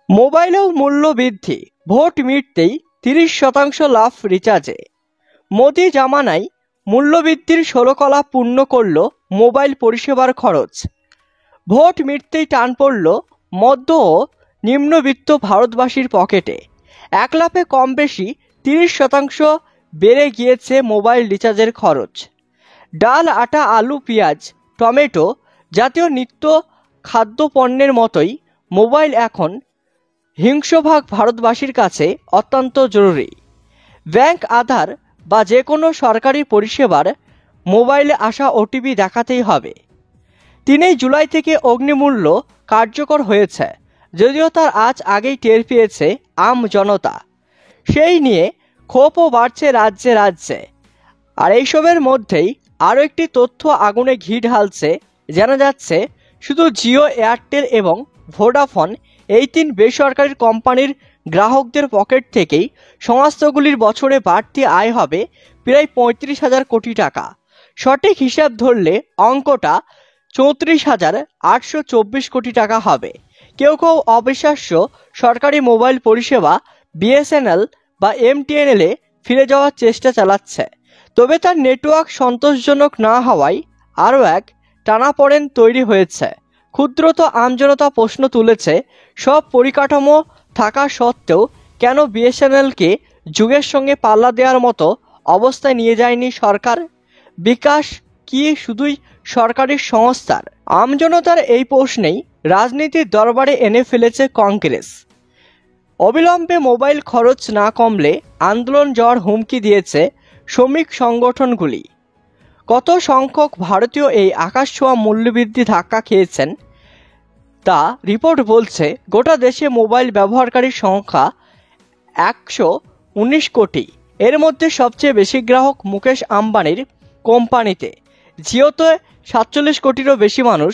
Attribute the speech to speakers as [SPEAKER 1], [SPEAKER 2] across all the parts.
[SPEAKER 1] মোবাইলেও মূল্য বৃদ্ধি, ভোট মিটতেই 30% লাভ রিচার্জে। মোদি জামানায় মূল্যবৃদ্ধির ষোলকলা পূর্ণ করল মোবাইল পরিষেবার খরচ। ভোট মিটতেই টান পড়ল মধ্য ও নিম্নবিত্ত ভারতবাসীর পকেটে। এক লাফে কম বেশি 30% বেড়ে গিয়েছে মোবাইল রিচার্জের খরচ। ডাল, আটা, আলু, পেঁয়াজ, টমেটো জাতীয় নিত্য খাদ্যপণ্যের মতোই মোবাইল এখন হিংস্রভাগ ভারতবাসীর কাছে অত্যন্ত জরুরি। ব্যাংক, আধার বা যে কোনো সরকারি পরিষেবার মোবাইলে আসা ওটিপি দেখাতেই হবে। 3 জুলাই থেকে অগ্নিমূল্য কার্যকর হয়েছে, যদিও তার আজ আগেই টের পেয়েছে আম জনতা। সেই নিয়ে ক্ষোভও বাড়ছে রাজ্যে রাজ্যে। আর এইসবের মধ্যেই আরও একটি তথ্য আগুনে ঘি ঢালছে। জানা যাচ্ছে শুধু জিও, এয়ারটেল এবং ভোডাফোন এই 3 বেসরকারি কোম্পানির গ্রাহকদের পকেট থেকেই সংস্থাগুলির বছরে বাড়তি আয় হবে প্রায় 35,000 কোটি টাকা। সঠিক হিসাব ধরলে অঙ্কটা 34,824 কোটি টাকা হবে। কেউ কেউ অবিশ্বাস্য সরকারি মোবাইল পরিষেবা বিএসএনএল বা এমটিএনএলে ফিরে যাওয়ার চেষ্টা চালাচ্ছে। তবে তার নেটওয়ার্ক সন্তোষজনক না হওয়ায় আরও এক টানাপোড়েন তৈরি হয়েছে। ক্ষুদ্রত আমজনতা প্রশ্ন তুলেছে, সব পরিকাঠামো থাকা সত্ত্বেও কেন বিএসএনএলকে যুগের সঙ্গে পাল্লা দেওয়ার মতো অবস্থায় নিয়ে যায়নি সরকার? বিকাশ কি শুধুই সরকারি সংস্থার? আমজনতার এই প্রশ্নেই রাজনীতির দরবারে এনে ফেলেছে কংগ্রেস। অবিলম্বে মোবাইল খরচ না কমলে আন্দোলন যাওয়ার হুমকি দিয়েছে শ্রমিক সংগঠনগুলি। কত সংখ্যক ভারতীয় এই আকাশছোঁয়া মূল্যবৃদ্ধি ধাক্কা খেয়েছেন তা রিপোর্ট বলছে। গোটা দেশে মোবাইল ব্যবহারকারীর সংখ্যা 119 কোটি। এর মধ্যে সবচেয়ে বেশি গ্রাহক মুকেশ আম্বানির কোম্পানিতে। জিওতে 47 কোটিরও বেশি মানুষ।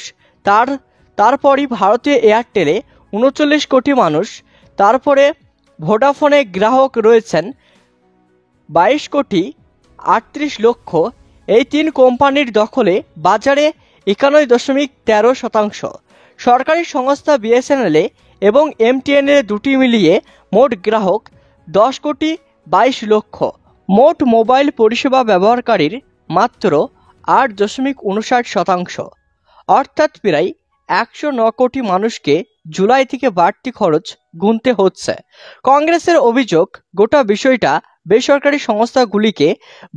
[SPEAKER 1] তারপরই ভারতীয় এয়ারটেলে 39 কোটি মানুষ। তারপরে ভোডাফোনে গ্রাহক রয়েছেন 22 কোটি 38 লক্ষ। এই 3 কোম্পানির দখলে বাজারে 91.13%। সরকারি সংস্থা বিএসএনএলে এবং এমটিএনএল দুটি মিলিয়ে মোট গ্রাহক 10 কোটি 22 লক্ষ। মোট মোবাইল পরিষেবা ব্যবহারকারীর মাত্র 8.59%, অর্থাৎ প্রায় 109 কোটি মানুষকে জুলাই থেকে বাড়তি খরচ গুনতে হচ্ছে। কংগ্রেসের অভিযোগ, গোটা বিষয়টা বেসরকারি সংস্থাগুলিকে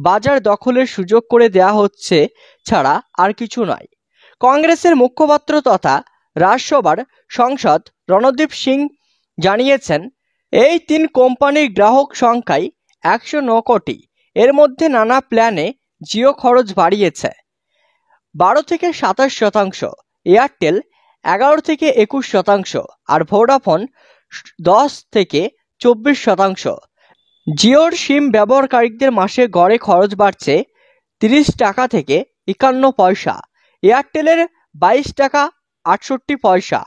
[SPEAKER 1] বাজার দখলের সুযোগ করে দেওয়া হচ্ছে ছাড়া আর কিছু নয়। কংগ্রেসের মুখপাত্র তথা রাজ্যসভার সাংসদ রণদীপ সিং জানিয়েছেন, এই 3 কোম্পানির গ্রাহক সংখ্যাই 109 কোটি। এর মধ্যে নানা প্ল্যানে জিও খরচ বাড়িয়েছে 12 থেকে 27%, এয়ারটেল 11 থেকে 21%, আর ভোডাফোন 10 থেকে 24%। জিওর সিম ব্যবহারকারীদের মাসে গড়ে খরচ বাড়ছে 30 টাকা থেকে 51 পয়সা, এয়ারটেলের 22 টাকা 68 পয়সা,